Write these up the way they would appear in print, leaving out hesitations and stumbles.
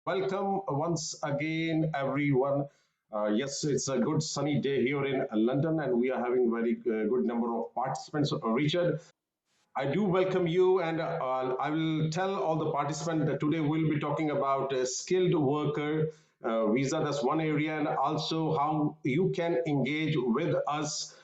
Welcome once again, everyone. Yes, it's a good sunny day here in London, and we are having very good number of participants. Richard, I do welcome you, and I will tell all the participants that today we'll be talking about skilled worker visa. That's one area, and also how you can engage with us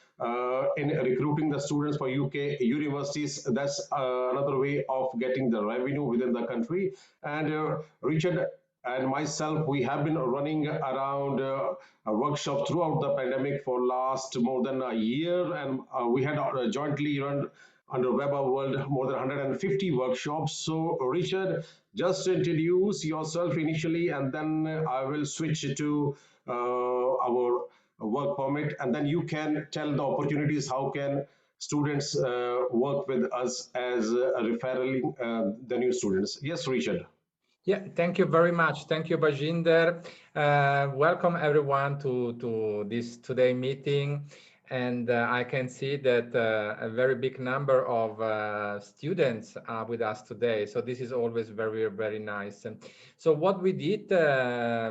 in recruiting the students for UK universities. That's another way of getting the revenue within the country. And Richard and myself, we have been running around a workshop throughout the pandemic for last more than a year, and we had jointly run under Weber World more than 150 workshops. So, Richard, just introduce yourself initially, and then I will switch to our work permit, and then you can tell the opportunities. How can students work with us as referring the new students? Yes, Richard. Yeah, thank you very much. Thank you, Baljinder. Welcome everyone to this today meeting. And I can see that a very big number of students are with us today. So this is always very, very nice. So what we did,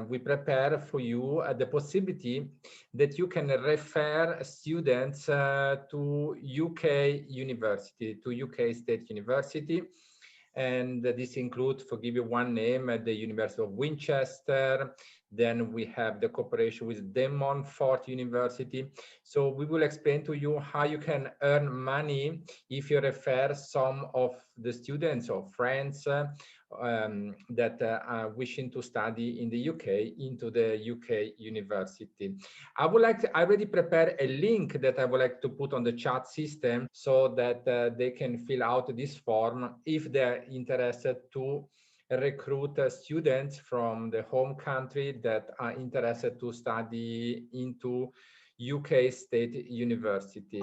we prepared for you the possibility that you can refer students to UK University, to UK State University. And this includes, for give you one name, the University of Winchester. Then we have the cooperation with De Montfort University. So we will explain to you how you can earn money if you refer some of the students or friends that are wishing to study in the UK into the UK university. I already prepared a link that I would like to put on the chat system so that they can fill out this form if they're interested to recruit students from the home country that are interested to study into UK State University.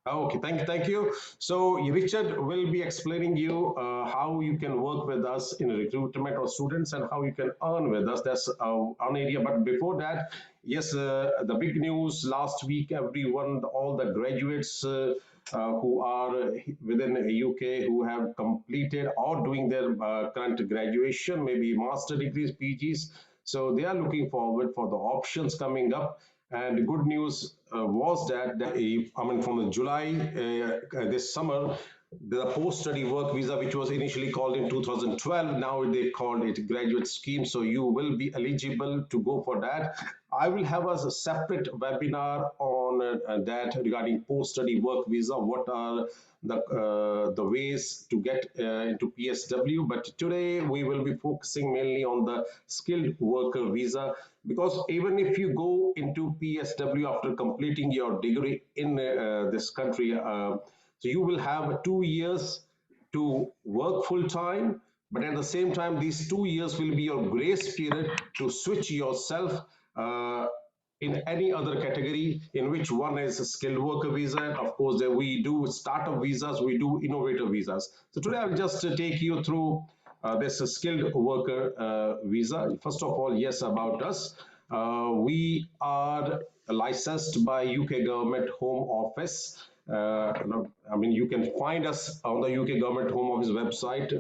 Okay, thank you. So Richard will be explaining you how you can work with us in recruitment of students and how you can earn with us. That's one area. But before that, yes, the big news last week, everyone, all the graduates who are within the UK who have completed or doing their current graduation, maybe master degrees, PGs. So they are looking forward for the options coming up. And the good news was that I mean, from July this summer, the post-study work visa, which was initially called in 2012, now they called it graduate scheme. So you will be eligible to go for that. I will have a separate webinar on that regarding post-study work visa. What are the ways to get into PSW? But today we will be focusing mainly on the skilled worker visa, because even if you go into PSW after completing your degree in this country, so you will have 2 years to work full time, but at the same time, these 2 years will be your grace period to switch yourself in any other category, in which one is a skilled worker visa. Of course, we do startup visas, we do innovator visas. So today I'll just take you through this skilled worker visa. First of all, yes, about us. We are licensed by UK Government Home Office. I mean, you can find us on the UK Government Home Office website.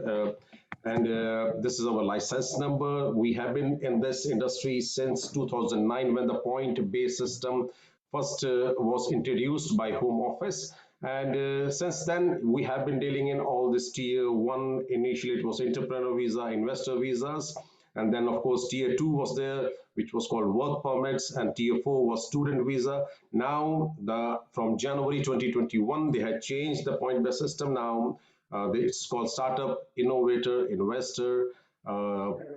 And this is our license number. We have been in this industry since 2009, when the point-based system first was introduced by Home Office. And since then, we have been dealing in all this tier one. Initially, it was entrepreneur visa, investor visas. And then, of course, tier two was there, which was called work permits, and tier four was student visa. Now, from January 2021, they had changed the point-based system. Now, it's called startup, innovator, investor,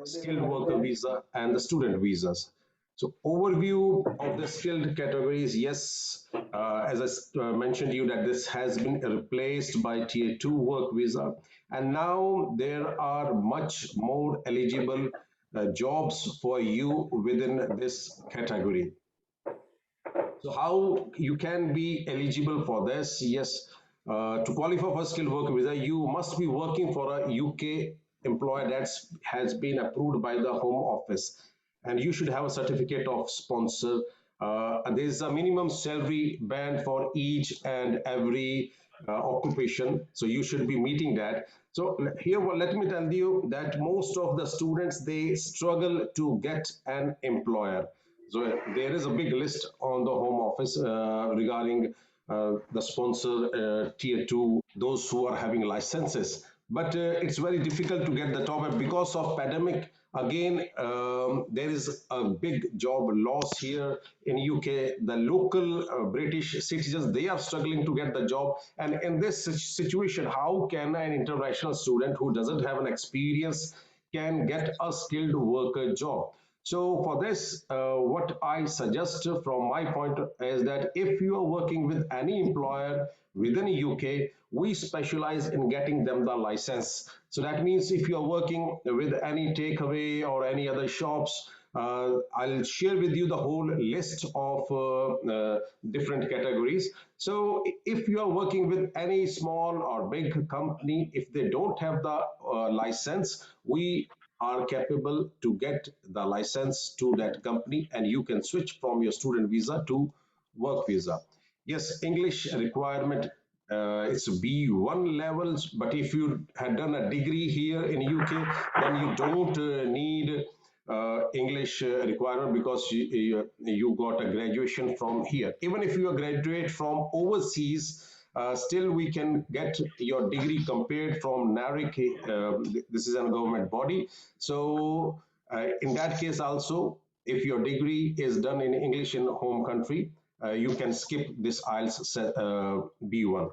skilled worker visa, and the student visas. So overview of the skilled categories, yes, as I mentioned to you that this has been replaced by tier two work visa, and now there are much more eligible jobs for you within this category. So how you can be eligible for this? Yes, to qualify for skilled worker visa, you must be working for a UK employer that has been approved by the Home Office, and you should have a certificate of sponsor. There is a minimum salary band for each and every occupation. So you should be meeting that. So here, well, let me tell you that most of the students, they struggle to get an employer. So there is a big list on the Home Office regarding the sponsor tier two, those who are having licenses. But it's very difficult to get the top because of pandemic. Again, there is a big job loss here in UK. The local British citizens, they are struggling to get the job. And in this situation, how can an international student who doesn't have an experience can get a skilled worker job? So for this, what I suggest from my point is that if you are working with any employer within UK, we specialize in getting them the license. So that means if you are working with any takeaway or any other shops, I'll share with you the whole list of different categories. So if you are working with any small or big company, if they don't have the license, we are capable to get the license to that company, and you can switch from your student visa to work visa. Yes, English requirement, it's B1 levels, but if you had done a degree here in UK, then you don't need English requirement because you got a graduation from here. Even if you graduate from overseas, still we can get your degree compared from NARIC. This is a government body. So in that case also, if your degree is done in English in home country, you can skip this IELTS B1.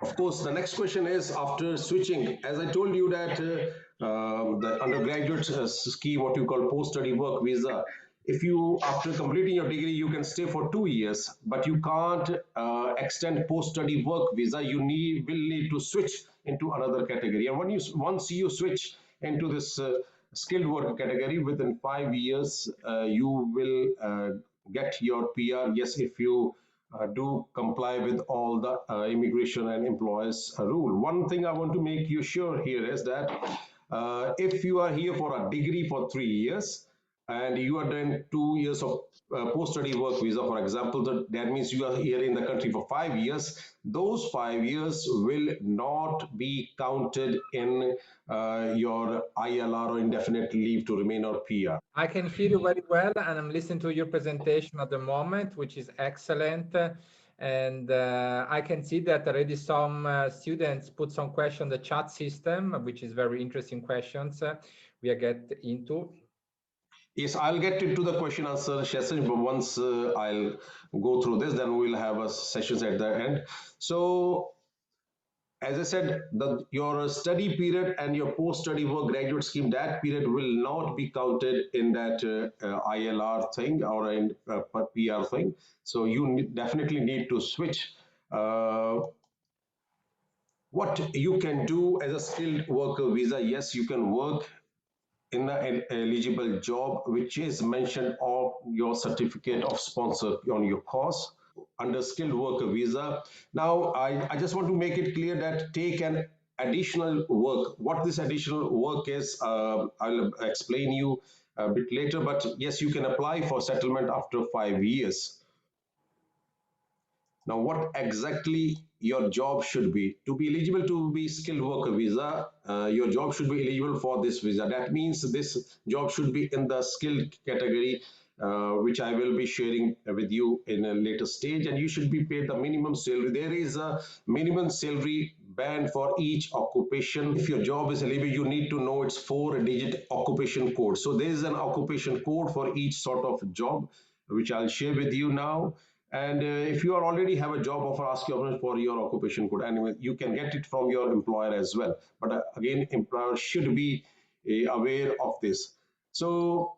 Of course, the next question is after switching, as I told you that the undergraduate scheme, what you call post-study work visa, if you, after completing your degree, you can stay for 2 years, but you can't extend post-study work visa, will need to switch into another category. And once you switch into this skilled worker category, within 5 years, you will get your PR. Yes, if you do comply with all the immigration and employers rule. One thing I want to make you sure here is that if you are here for a degree for 3 years and you are doing 2 years of post-study work visa, for example, that means you are here in the country for 5 years. Those 5 years will not be counted in your ILR or indefinite leave to remain or PR. I can hear you very well, and I'm listening to your presentation at the moment, which is excellent. And I can see that already some students put some questions on the chat system, which is very interesting questions we are get into. Yes, I'll get into the question answer session, but once I'll go through this, then we'll have a sessions at the end. So as I said, your study period and your post-study work graduate scheme, that period will not be counted in that ILR thing or in PR thing. So you definitely need to switch. Uh, what you can do as a skilled worker visa, yes, you can work in an eligible job which is mentioned on your certificate of sponsor on your course under skilled worker visa. Now, I just want to make it clear that take an additional work. What this additional work is, I'll explain you a bit later, but yes, you can apply for settlement after 5 years. Now, what exactly your job should be? To be eligible to be skilled worker visa, your job should be eligible for this visa. That means this job should be in the skilled category, which I will be sharing with you in a later stage. And you should be paid the minimum salary. There is a minimum salary band for each occupation. If your job is eligible, you need to know its 4-digit occupation code. So there is an occupation code for each sort of job, which I'll share with you now. And if you are already have a job offer, ask your for your occupation code. Anyway, you can get it from your employer as well. But again, employer should be aware of this. So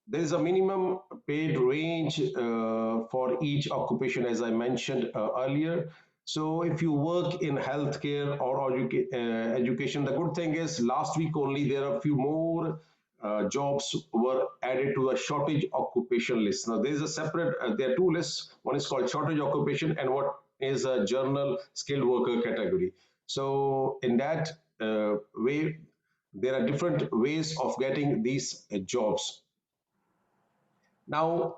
there is a minimum paid range for each occupation, as I mentioned earlier. So if you work in healthcare or education, the good thing is last week only there are a few more jobs were added to a shortage occupation list. Now there is a separate, there are two lists. One is called shortage occupation and what is a general skilled worker category. So in that way, there are different ways of getting these jobs. Now,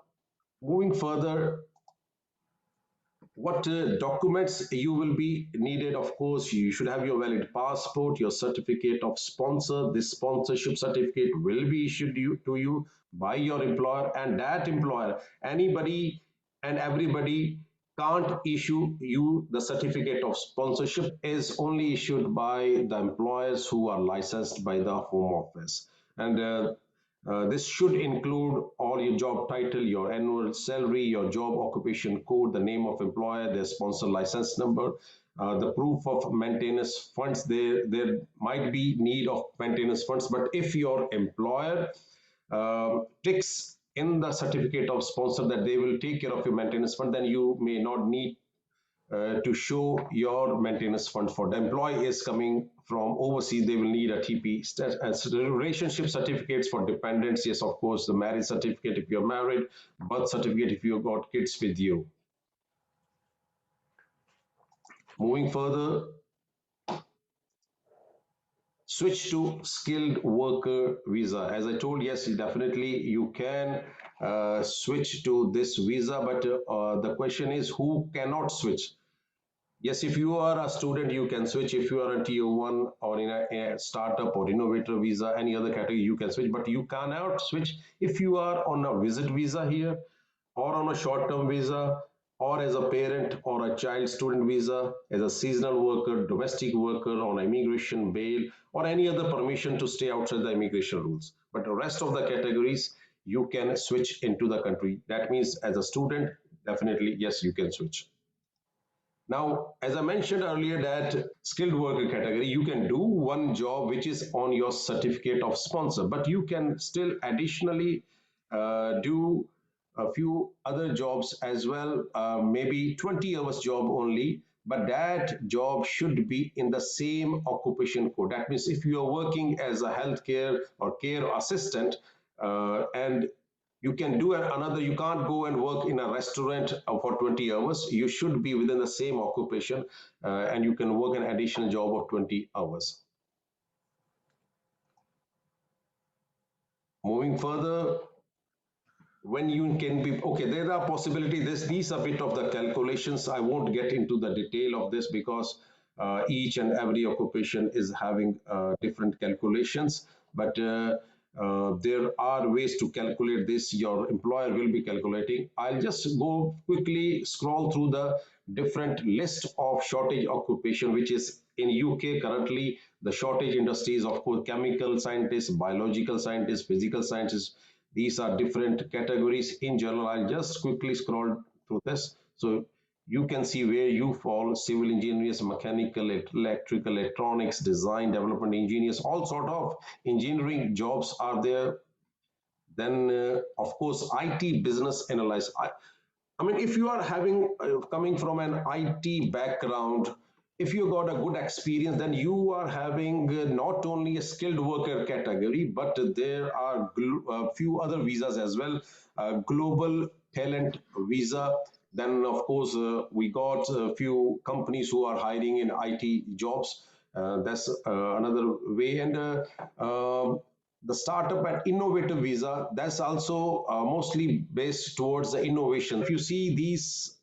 moving further, what documents you will be needed? Of course, you should have your valid passport, your certificate of sponsor. This sponsorship certificate will be issued to you by your employer, and that employer, anybody and everybody, can't issue you the certificate of sponsorship. Is only issued by the employers who are licensed by the Home Office. And this should include all your job title, your annual salary, your job occupation code, the name of employer, their sponsor license number, the proof of maintenance funds. There might be need of maintenance funds, but if your employer ticks in the certificate of sponsor that they will take care of your maintenance fund, then you may not need to show your maintenance fund. For the employee is coming from overseas, they will need a TP relationship certificates for dependents. Yes, of course, the marriage certificate if you're married, birth certificate if you've got kids with you. Moving further, switch to skilled worker visa. As I told, yes, definitely you can switch to this visa, but the question is who cannot switch? Yes, if you are a student, you can switch. If you are a tier one or in a startup or innovator visa, any other category, you can switch. But you cannot switch if you are on a visit visa here, or on a short term visa, or as a parent or a child student visa, as a seasonal worker, domestic worker, on immigration bail, or any other permission to stay outside the immigration rules. But the rest of the categories, you can switch into the country. That means as a student, definitely, yes, you can switch. Now, as I mentioned earlier, that skilled worker category, you can do one job which is on your certificate of sponsor, but you can still additionally do a few other jobs as well, maybe 20 hours job only, but that job should be in the same occupation code. That means if you are working as a healthcare or care assistant, and you can do another, you can't go and work in a restaurant for 20 hours. You should be within the same occupation, and you can work an additional job of 20 hours. Moving further, when you can be, okay, there are possibilities. These are a bit of the calculations. I won't get into the detail of this because each and every occupation is having different calculations, but there are ways to calculate this. Your employer will be calculating. I'll just go quickly scroll through the different list of shortage occupation, which is in UK currently. The shortage industries, of course, chemical scientists, biological scientists, physical scientists. These are different categories. In general, I'll just quickly scroll through this. So you can see where you fall: civil engineers, mechanical, electrical, electronics, design, development engineers, all sort of engineering jobs are there. Then, of course, IT business analyst. I mean, if you are having coming from an IT background, if you got a good experience, then you are having not only a skilled worker category, but there are a few other visas as well. Global talent visa. Then, of course, we got a few companies who are hiring in IT jobs. That's another way. And the startup and innovative visa, that's also mostly based towards the innovation. If you see these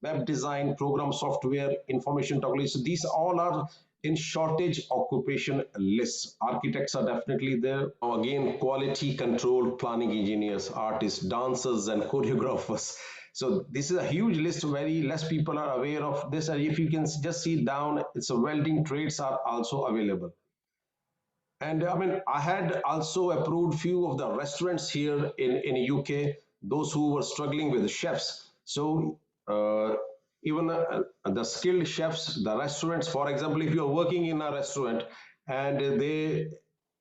web design, program software, information technology, these all are in shortage occupation lists. Architects are definitely there. Now again, quality control planning engineers, artists, dancers, and choreographers. So this is a huge list. Very less people are aware of this, and if you can just see down, it's a welding trades are also available. And I mean, I had also approved few of the restaurants here in UK, those who were struggling with chefs. So even the skilled chefs, the restaurants, for example, if you're working in a restaurant and they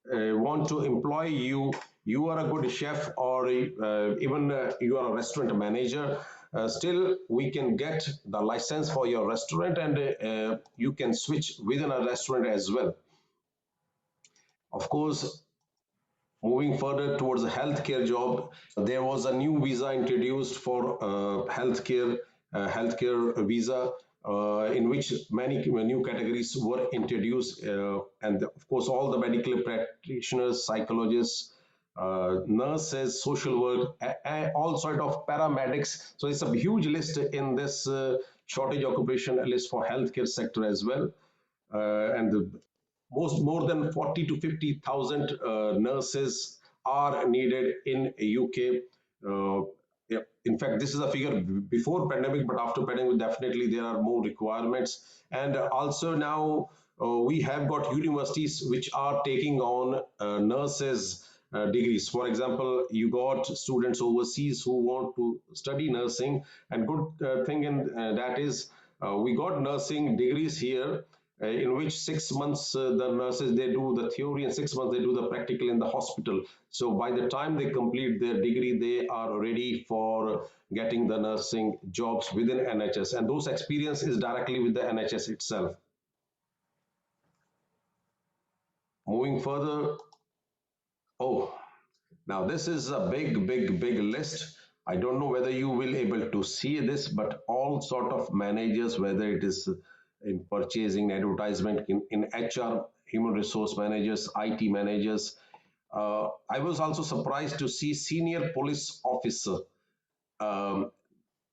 want to employ you, you are a good chef, or even you are a restaurant manager, still we can get the license for your restaurant, and you can switch within a restaurant as well. Of course, moving further towards a healthcare job, there was a new visa introduced for healthcare visa, in which many new categories were introduced, and of course, all the medical practitioners, psychologists, nurses, social work, all sort of paramedics. So it's a huge list in this shortage occupation list for healthcare sector as well. And the most more than 40 to 50,000 nurses are needed in UK. Uh, yeah. In fact, this is a figure before pandemic, but after pandemic, definitely there are more requirements. And also now we have got universities which are taking on nurses degrees. For example, you got students overseas who want to study nursing, and good thing in that is we got nursing degrees here in which 6 months the nurses they do the theory and 6 months they do the practical in the hospital. So by the time they complete their degree, they are ready for getting the nursing jobs within NHS, and those experience is directly with the NHS itself. Moving further, oh, now this is a big list. I don't know whether you will able to see this, but all sort of managers, whether it is in purchasing, advertisement, in HR, human resource managers, IT managers. I was also surprised to see senior police officer. Um,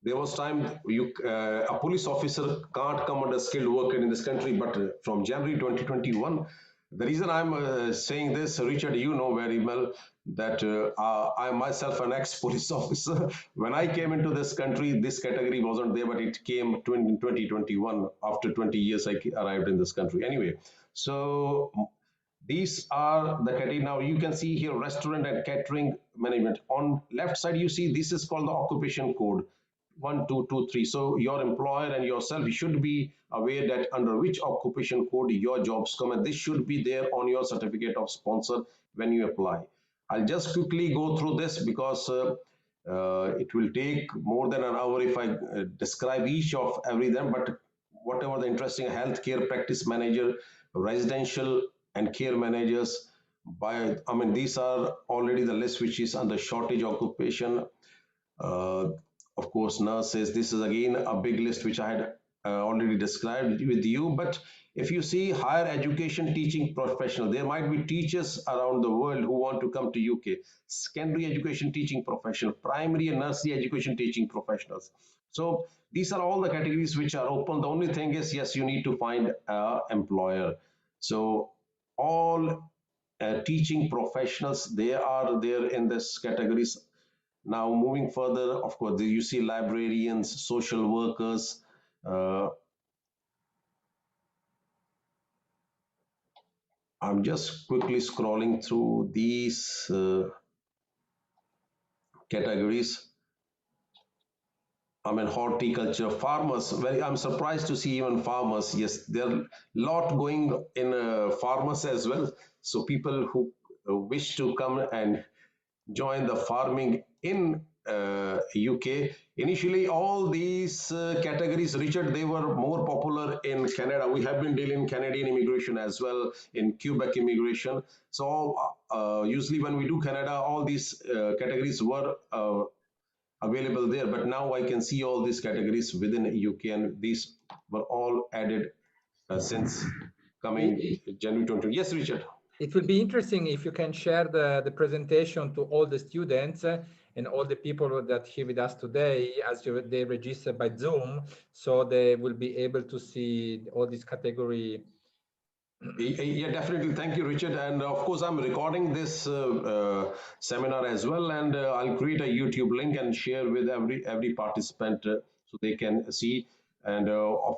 there was time a police officer can't come under skilled worker in this country, but from January 2021, the reason I'm saying this, Richard, you know very well that I myself an ex police officer. When I came into this country, this category wasn't there, but it came in 2021. After 20 years I arrived in this country anyway. So these are the category. Now you can see here restaurant and catering management. On left side, you see this is called the occupation code 1223. So your employer and yourself should be aware that under which occupation code your jobs come, and this should be there on your certificate of sponsor when you apply. I'll just quickly go through this because it will take more than an hour if I describe each of every them, but whatever the interesting healthcare practice manager, residential and care managers, by I mean these are already the list which is under shortage occupation. uh, of course, nurses. This is again a big list which I had already described with you. But if you see higher education teaching professional, there might be teachers around the world who want to come to UK. Secondary education teaching professional, primary and nursery education teaching professionals. So these are all the categories which are open. The only thing is, yes, you need to find an employer. So all teaching professionals, they are there in this categories. Now, moving further, of course, you see librarians, social workers. Uh, I'm just quickly scrolling through these categories. I mean, horticulture, farmers. Very, I'm surprised to see even farmers. Yes, there are a lot going in farmers as well. So people who wish to come and join the farming in UK. Initially, all these categories, Richard, they were more popular in Canada. We have been dealing Canadian immigration as well, in Quebec immigration. So usually when we do Canada, all these categories were available there. But now I can see all these categories within UK, and these were all added since coming It, January 20. Yes, Richard. it will be interesting if you can share the presentation to all the students and all the people that here with us today as they register by Zoom, so they will be able to see all this category. Yeah, definitely. Thank you, Richard. And of course, I'm recording this seminar as well, and I'll create a YouTube link and share with every participant so they can see. And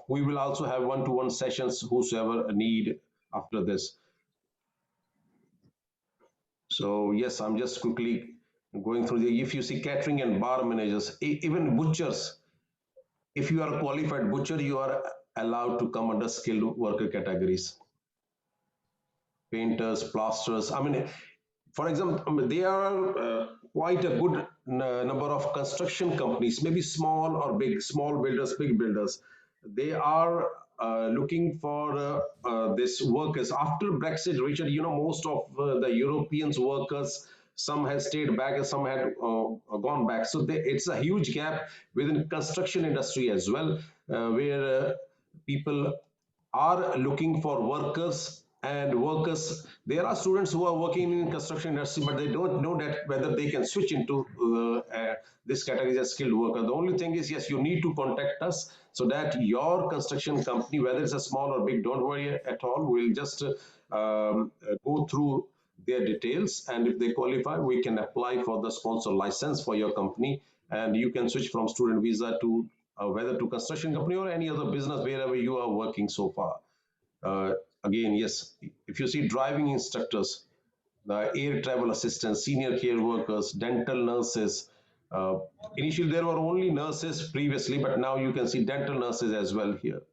we will also have one-to-one sessions, whosoever need after this. So yes, I'm just quickly going through the. If you see catering and bar managers, even butchers, if you are a qualified butcher, you are allowed to come under skilled worker categories. Painters, plasterers. I mean, for example, there are quite a good number of construction companies, maybe small or big, small builders, big builders. They are looking for this workers after Brexit. Richard, you know, most of the Europeans workers, some have stayed back and some had gone back. So it's a huge gap within construction industry as well, where people are looking for workers and workers. There are students who are working in construction industry, but they don't know that whether they can switch into this category as skilled worker. The only thing is, yes, you need to contact us so that your construction company, whether it's a small or big, don't worry at all. We'll just go through their details, and if they qualify, we can apply for the sponsor license for your company, and you can switch from student visa to whether to construction company or any other business wherever you are working so far. Uh, Again, yes, if you see driving instructors, the air travel assistants, senior care workers, dental nurses. Uh, Initially, there were only nurses previously, but now you can see dental nurses as well here.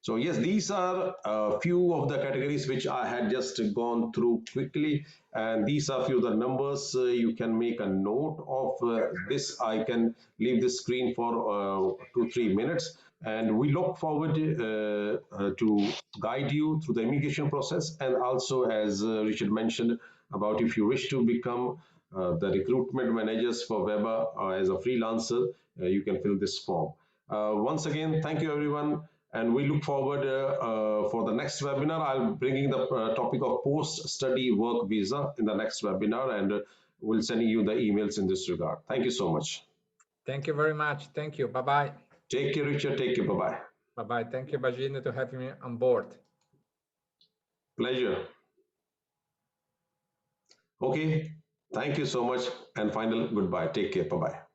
So yes, these are a few of the categories which I had just gone through quickly, and these are few of the numbers. You can make a note of this. I can leave the screen for 2 3 minutes, and we look forward to guide you through the immigration process, and also as Richard mentioned about if you wish to become the recruitment managers for Weber as a freelancer, you can fill this form. Once again, thank you everyone, and we look forward for the next webinar. I'll bringing the topic of post-study work visa in the next webinar, and we'll sending you the emails in this regard. Thank you so much. Thank you very much. Thank you. Bye-bye. Take care, Richard. Take care. Bye-bye. Bye-bye. Thank you, Baljinder, to have me on board. Pleasure. Okay. Thank you so much. And final goodbye. Take care. Bye-bye.